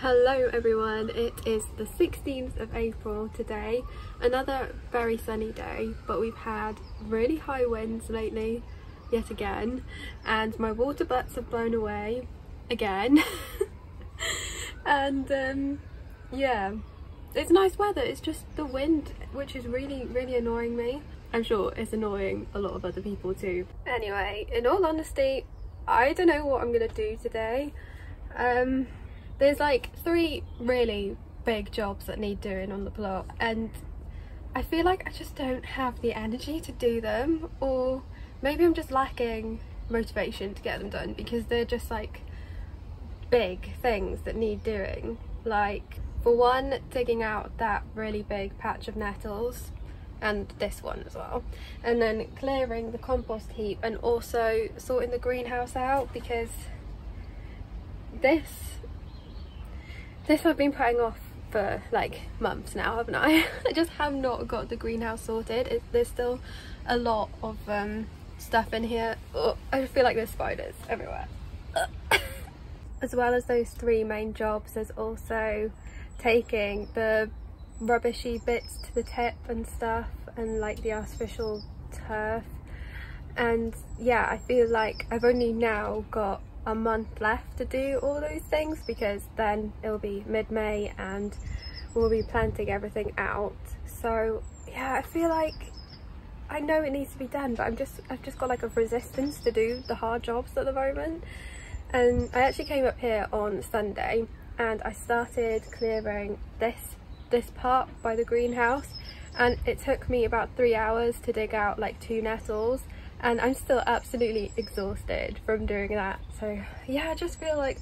Hello everyone, it is the 16th of April today. Another very sunny day, but we've had really high winds lately yet again, and my water butts have blown away again. And yeah, it's nice weather, it's just the wind which is really annoying me. I'm sure it's annoying a lot of other people too. Anyway, in all honesty, I don't know what I'm gonna do today. There's like 3 really big jobs that need doing on the plot, and I feel like I just don't have the energy to do them, or maybe I'm just lacking motivation to get them done because they're just like big things that need doing. Like, for one, digging out that really big patch of nettles, and this one as well, and then clearing the compost heap, and also sorting the greenhouse out because this I've been putting off for like months now, haven't I? I just have not got the greenhouse sorted. There's still a lot of stuff in here. Oh, I feel like there's spiders everywhere. As well as those 3 main jobs, there's also taking the rubbishy bits to the tip and stuff, and like the artificial turf. And yeah, I feel like I've only now got a month left to do all those things, because then it'll be mid-May and we'll be planting everything out. So yeah, I feel like I know it needs to be done, but I've just got like a resistance to do the hard jobs at the moment. And I actually came up here on Sunday and I started clearing this part by the greenhouse, and it took me about 3 hours to dig out like 2 nettles, and I'm still absolutely exhausted from doing that. So yeah, I just feel like,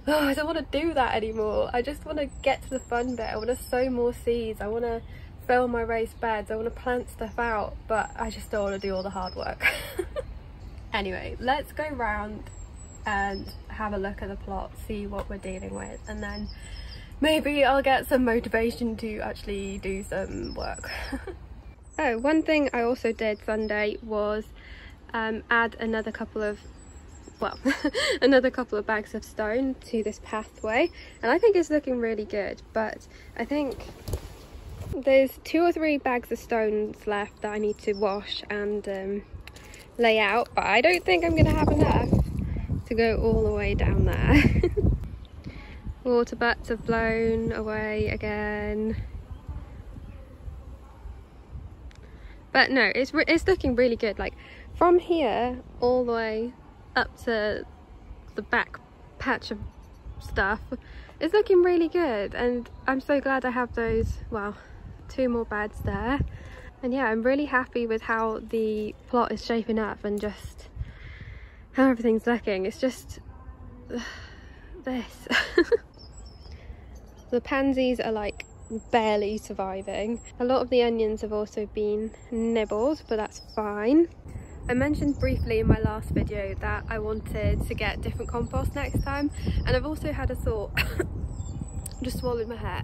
oh, I don't want to do that anymore. I just want to get to the fun bit. I want to sow more seeds, I want to fill my raised beds, I want to plant stuff out, but I just don't want to do all the hard work. Anyway, let's go round and have a look at the plot, see what we're dealing with, and then maybe I'll get some motivation to actually do some work. Oh, one thing I also did Sunday was add another couple of bags of stone to this pathway, and I think it's looking really good. But I think there's 2 or 3 bags of stones left that I need to wash and lay out, but I don't think I'm gonna have enough to go all the way down there. Water butts have blown away again. But no, it's looking really good. Like, from here all the way up to the back patch of stuff, it's looking really good, and I'm so glad I have those, well, 2 more beds there. And yeah, I'm really happy with how the plot is shaping up and just how everything's looking. It's just this. The pansies are like barely surviving. A lot of the onions have also been nibbled, but that's fine. I mentioned briefly in my last video that I wanted to get different compost next time, and I've also had a thought just swallowed my hair.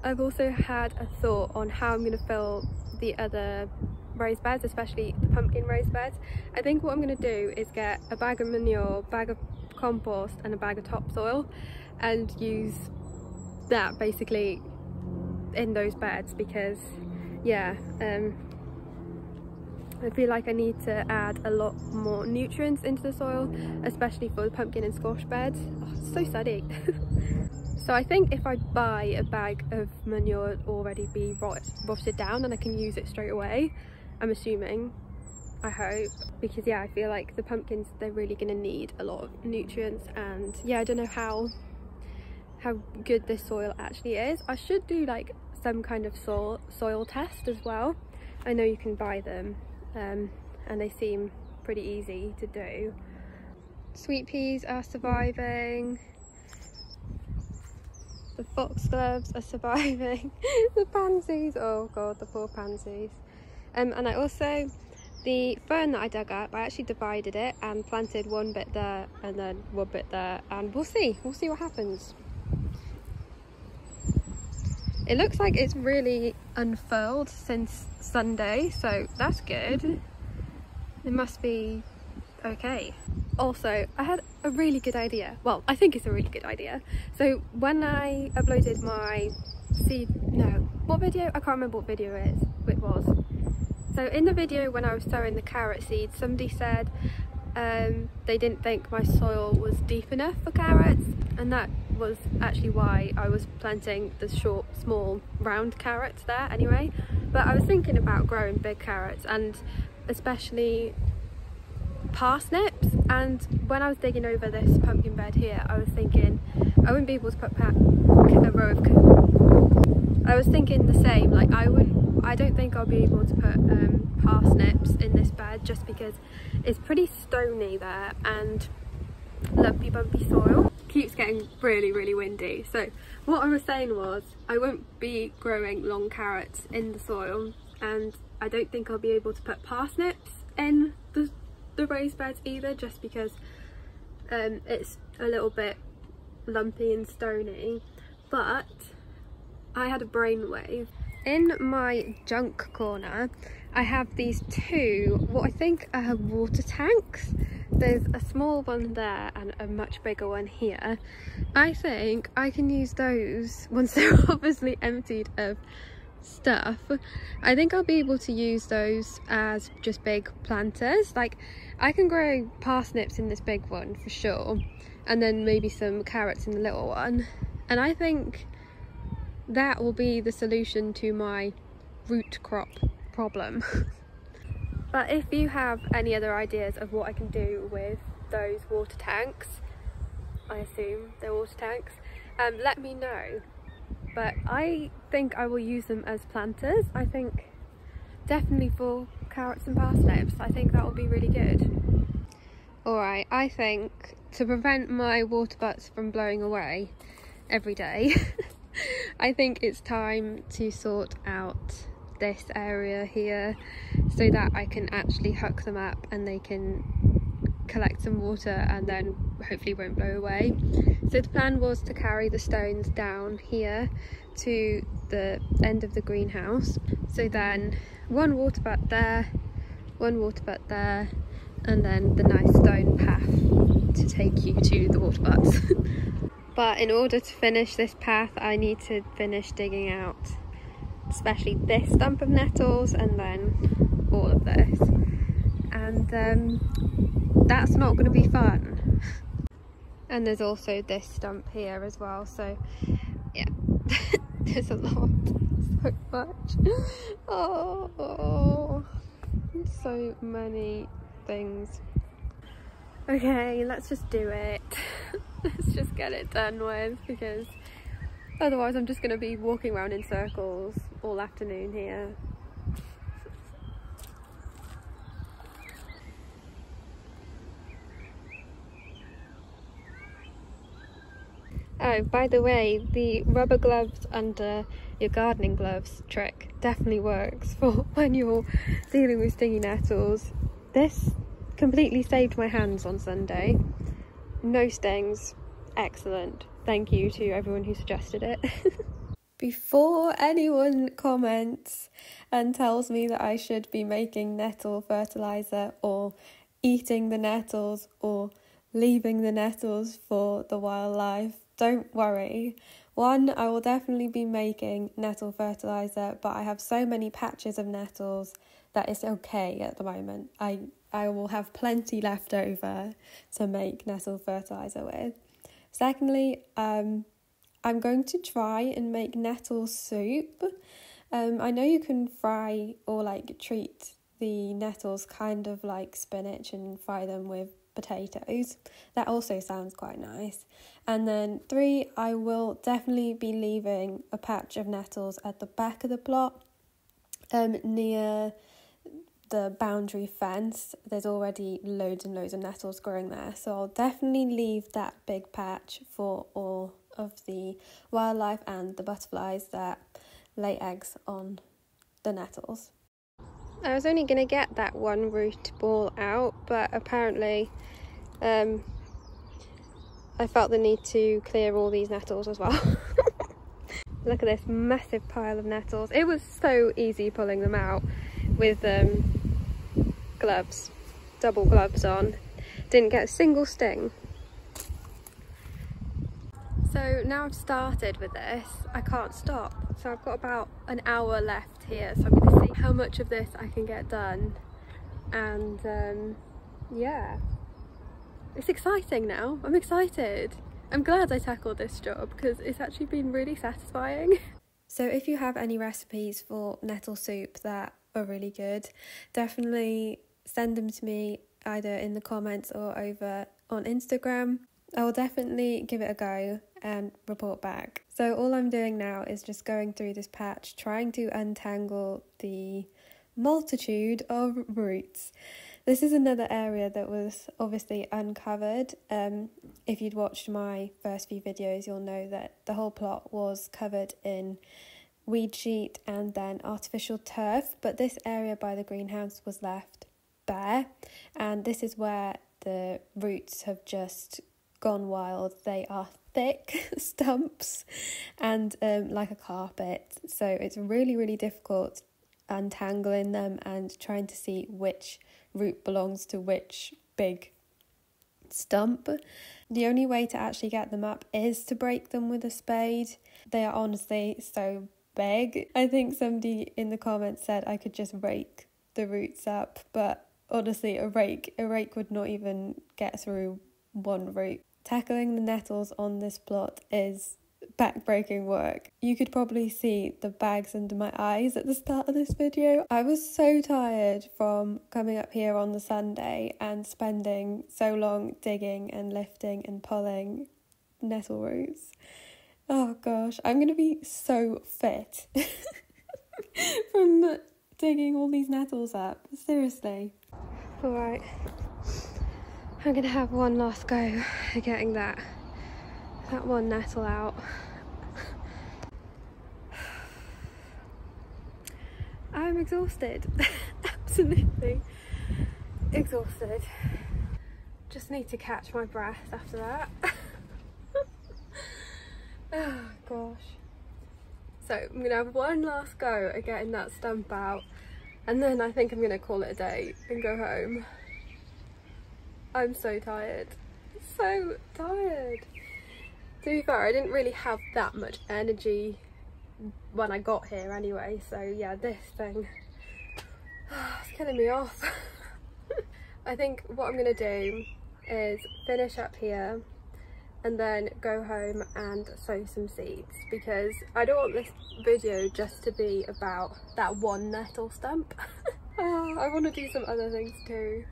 I've also had a thought on how I'm going to fill the other raised beds, especially the pumpkin raised beds. I think what I'm going to do is get a bag of manure, bag of compost and a bag of topsoil, and use that basically in those beds, because yeah, I feel like I need to add a lot more nutrients into the soil, especially for the pumpkin and squash beds. Oh, it's so sunny. So I think if I buy a bag of manure already be rotted down, and I can use it straight away, I'm assuming, I hope, because yeah, I feel like the pumpkins, they're really going to need a lot of nutrients. And yeah, I don't know how good this soil actually is. I should do like some kind of soil test as well. I know you can buy them, and they seem pretty easy to do. Sweet peas are surviving. The foxgloves are surviving. The pansies, oh god, the poor pansies. And I also, the fern that I dug up, I actually divided it and planted 1 bit there and then 1 bit there, and we'll see what happens. It looks like it's really unfurled since Sunday, so that's good. It must be okay. Also, I had a really good idea. Well, I think it's a really good idea. So when I uploaded my what video? I can't remember what video it was. So in the video when I was sowing the carrot seeds, somebody said they didn't think my soil was deep enough for carrots, and that was actually why I was planting the short, small, round carrots there anyway. But I was thinking about growing big carrots, and especially parsnips, and when I was digging over this pumpkin bed here, I was thinking I wouldn't be able to put a row of I was thinking the same, like I don't think I'll be able to put parsnips in this bed, just because it's pretty stony there and lumpy bumpy soil. Keeps getting really windy. So what I was saying was I won't be growing long carrots in the soil, and I don't think I'll be able to put parsnips in the raised beds either, just because it's a little bit lumpy and stony. But I had a brainwave. In my junk corner I have these two, what I think are water tanks. There's a small one there and a much bigger one here. I think I can use those once they're obviously emptied of stuff. I think I'll be able to use those as just big planters. Like, I can grow parsnips in this big one for sure, and then maybe some carrots in the little one, and I think that will be the solution to my root crop problem. But if you have any other ideas of what I can do with those water tanks, I assume they're water tanks, let me know. But I think I will use them as planters. I think definitely for carrots and parsnips, I think that will be really good. Alright, I think to prevent my water butts from blowing away every day, I think it's time to sort out this area here so that I can actually hook them up and they can collect some water and then hopefully won't blow away. So the plan was to carry the stones down here to the end of the greenhouse, so then one water butt there, one water butt there, and then the nice stone path to take you to the water butts. But in order to finish this path I need to finish digging out especially this stump of nettles and then all of this, and that's not going to be fun. And there's also this stump here as well, so yeah. There's a lot, so much. Oh, so many things. Okay, let's just do it. Let's just get it done with, because otherwise I'm just going to be walking around in circles all afternoon here. Oh, by the way, the rubber gloves under your gardening gloves trick definitely works for when you're dealing with stingy nettles. This completely saved my hands on Sunday. No stings. Excellent. Thank you to everyone who suggested it. Before anyone comments and tells me that I should be making nettle fertiliser or eating the nettles or leaving the nettles for the wildlife, don't worry. One, I will definitely be making nettle fertiliser, but I have so many patches of nettles that it's okay at the moment. I will have plenty left over to make nettle fertiliser with. Secondly, I'm going to try and make nettle soup. I know you can fry or like treat the nettles kind of like spinach and fry them with potatoes. That also sounds quite nice. And then 3, I will definitely be leaving a patch of nettles at the back of the plot, near the boundary fence. There's already loads and loads of nettles growing there, so I'll definitely leave that big patch for all of the wildlife and the butterflies that lay eggs on the nettles. I was only going to get that one root ball out, but apparently I felt the need to clear all these nettles as well. Look at this massive pile of nettles. It was so easy pulling them out with gloves, double gloves on. Didn't get a single sting. So now I've started with this, I can't stop. So I've got about an hour left here, so I'm going to see how much of this I can get done. And yeah, it's exciting now. I'm excited. I'm glad I tackled this job because it's actually been really satisfying. So if you have any recipes for nettle soup that are really good, definitely send them to me either in the comments or over on Instagram. I will definitely give it a go and report back. So all I'm doing now is just going through this patch, trying to untangle the multitude of roots. This is another area that was obviously uncovered. If you'd watched my first few videos, you'll know that the whole plot was covered in weed sheet and then artificial turf, but this area by the greenhouse was left bare, and this is where the roots have just gone wild. They are thick stumps and like a carpet, so it's really difficult untangling them and trying to see which root belongs to which big stump. The only way to actually get them up is to break them with a spade. They are honestly so big. I think somebody in the comments said I could just rake the roots up, but honestly a rake would not even get through one root. Tackling the nettles on this plot is back-breaking work. You could probably see the bags under my eyes at the start of this video. I was so tired from coming up here on the Sunday and spending so long digging and lifting and pulling nettle roots. Oh gosh, I'm gonna be so fit from digging all these nettles up, seriously. Alright, I'm gonna have one last go at getting that one nettle out. I'm exhausted, absolutely exhausted. Just need to catch my breath after that. Oh gosh. So I'm gonna have one last go at getting that stump out, and then I think I'm gonna call it a day and go home. I'm so tired, so tired. To be fair, I didn't really have that much energy when I got here anyway, so yeah, this thing, it's killing me off. I think what I'm gonna do is finish up here and then go home and sow some seeds, because I don't want this video just to be about that one nettle stump. I want to do some other things too.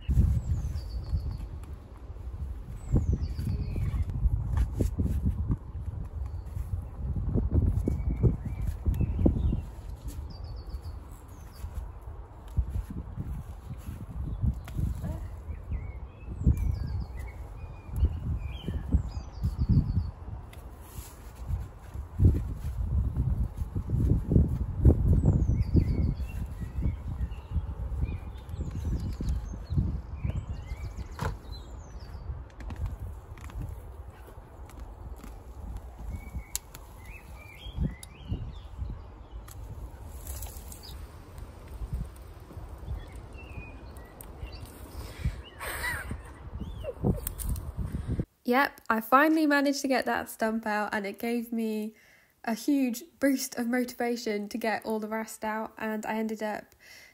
Yep, I finally managed to get that stump out, and it gave me a huge boost of motivation to get all the rest out, and I ended up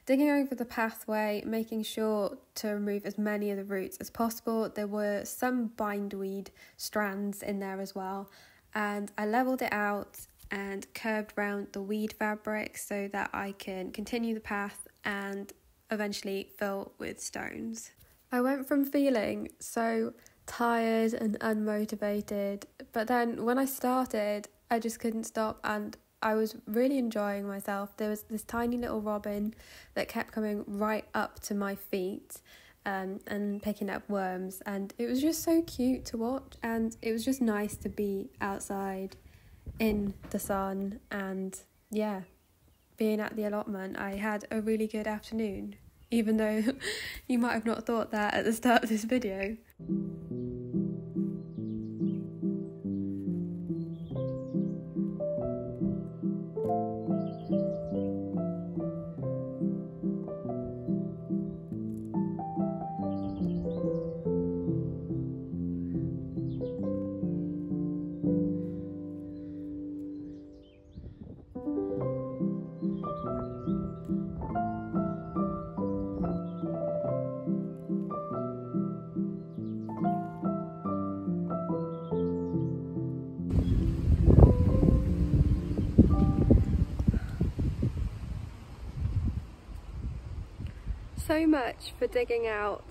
digging over the pathway, making sure to remove as many of the roots as possible. There were some bindweed strands in there as well, and I levelled it out and curved round the weed fabric so that I can continue the path and eventually fill with stones. I went from feeling so tired and unmotivated, but then when I started I just couldn't stop, and I was really enjoying myself. There was this tiny little robin that kept coming right up to my feet and picking up worms, and it was just so cute to watch, and it was just nice to be outside in the sun. And yeah, being at the allotment, I had a really good afternoon, even though you might have not thought that at the start of this video. so much for digging out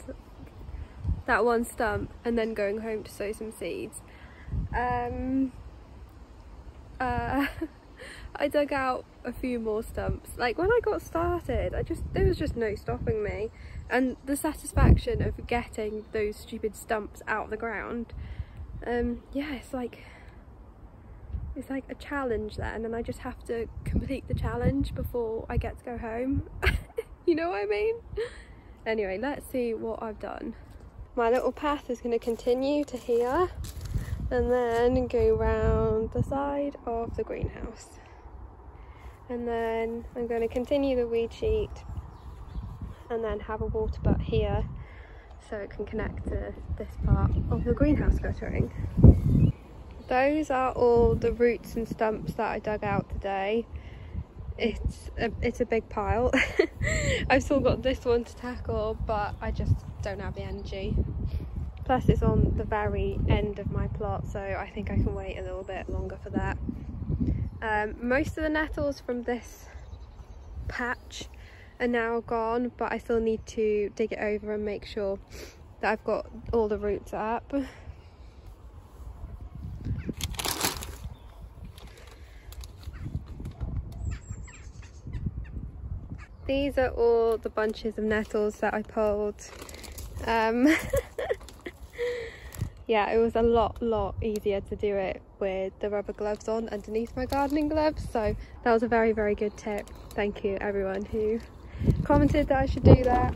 that one stump and then going home to sow some seeds. I dug out a few more stumps. Like when I got started, there was just no stopping me, and the satisfaction of getting those stupid stumps out of the ground, yeah, it's like a challenge then, and I just have to complete the challenge before I get to go home. You know what I mean? Anyway, let's see what I've done. My little path is going to continue to here and then go round the side of the greenhouse, and then I'm going to continue the weed sheet and then have a water butt here so it can connect to this part of the greenhouse guttering. Those are all the roots and stumps that I dug out today. It's a big pile. I've still got this one to tackle, but I just don't have the energy. Plus it's on the very end of my plot, so I think I can wait a little bit longer for that. Most of the nettles from this patch are now gone, but I still need to dig it over and make sure that I've got all the roots up. These are all the bunches of nettles that I pulled. Yeah, it was a lot easier to do it with the rubber gloves on underneath my gardening gloves, so that was a very good tip. Thank you everyone who commented that I should do that.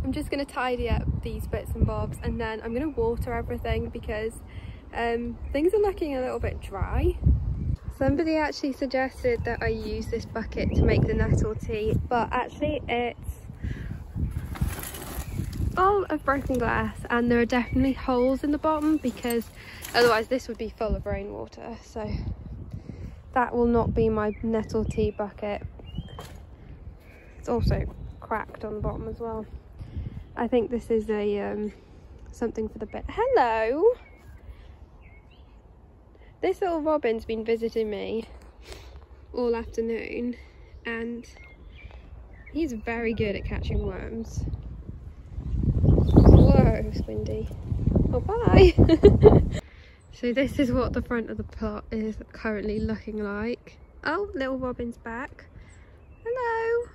I'm just going to tidy up these bits and bobs, and then I'm going to water everything because things are looking a little bit dry. Somebody actually suggested that I use this bucket to make the nettle tea, but actually it's full of broken glass and there are definitely holes in the bottom, because otherwise this would be full of rainwater, so that will not be my nettle tea bucket. It's also cracked on the bottom as well. I think this is a something for the bit. Hello! This little robin's been visiting me all afternoon and he's very good at catching worms. Whoa, Squindy. Oh, bye! So this is what the front of the plot is currently looking like. Oh, little robin's back. Hello!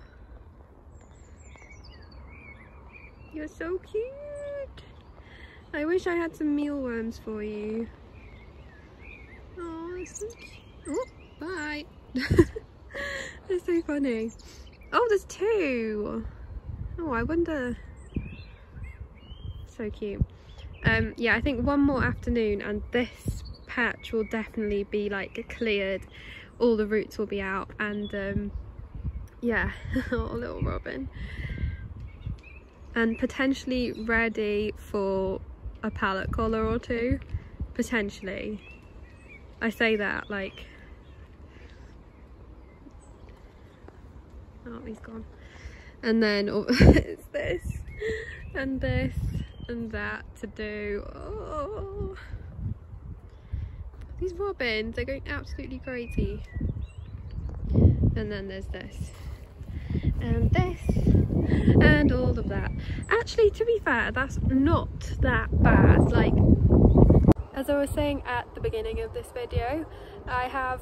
You're so cute! I wish I had some mealworms for you. Oh, so cute. Oh, bye. That's so funny. Oh, there's two. Oh, I wonder. So cute. Yeah, I think one more afternoon and this patch will definitely be like cleared. All the roots will be out, and yeah, oh, little robin. And potentially ready for a pallet collar or two. Potentially. I say that like, oh, he's gone. And then it's this and this and that to do. Oh, these robins are going absolutely crazy. And then there's this and this and all of that. Actually, to be fair, that's not that bad. Like, as I was saying at the beginning of this video, I have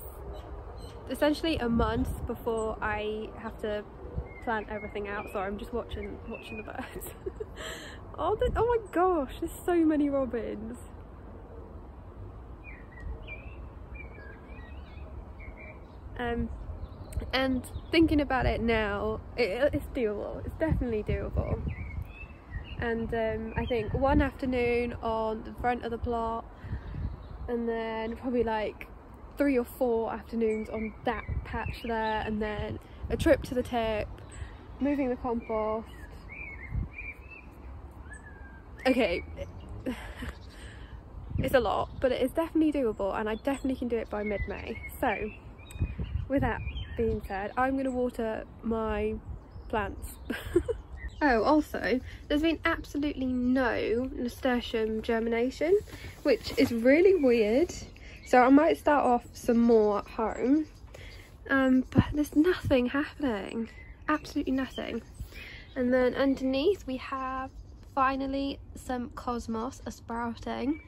essentially a month before I have to plant everything out. Sorry, I'm just watching the birds. Oh my gosh, there's so many robins. And thinking about it now, it's doable. It's definitely doable. And I think one afternoon on the front of the plot, and then probably like 3 or 4 afternoons on that patch there, and then a trip to the tip, moving the compost. Okay, it's a lot, but it is definitely doable, and I definitely can do it by mid-May. So with that being said, I'm going to water my plants. Oh, also, there's been absolutely no nasturtium germination, which is really weird. So I might start off some more at home, but there's nothing happening. Absolutely nothing. And then underneath we have finally some cosmos are sprouting,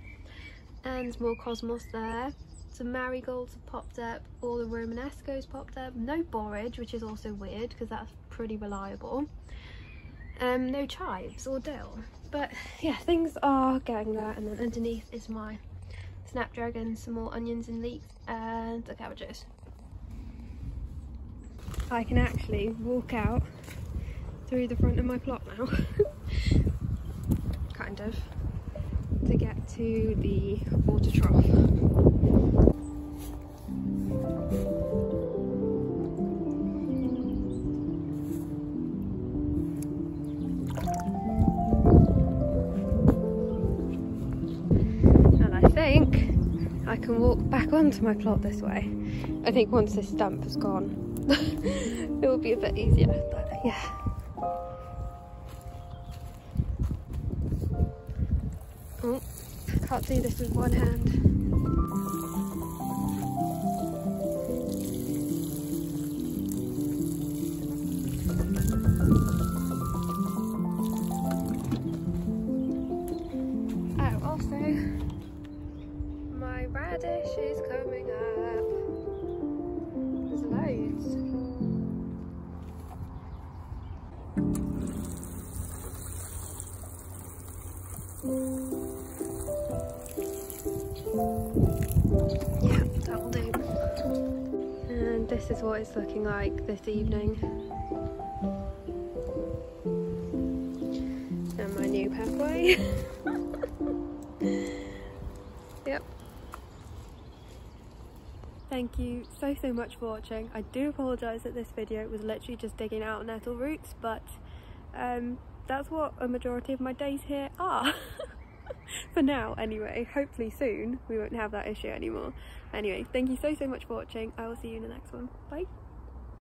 and more cosmos there. Some marigolds have popped up, all the romanescos popped up, no borage, which is also weird because that's pretty reliable. No chives or dill, but yeah, things are going there. And then underneath is my snapdragon, some more onions and leeks, and the cabbages. I can actually walk out through the front of my plot now, kind of, to get to the water trough. And I think I can walk back onto my plot this way. I think once this stump is gone, it will be a bit easier, but yeah. Oh, can't do this with one hand. Oh, also, my radish is coming up. There's loads. Yeah, that'll do. And this is what it's looking like this evening. And my new pathway. Yep. Thank you so much for watching. I do apologise that this video was literally just digging out nettle roots, but that's what a majority of my days here are. For now anyway. Hopefully soon we won't have that issue anymore. Anyway, thank you so much for watching. I will see you in the next one. Bye.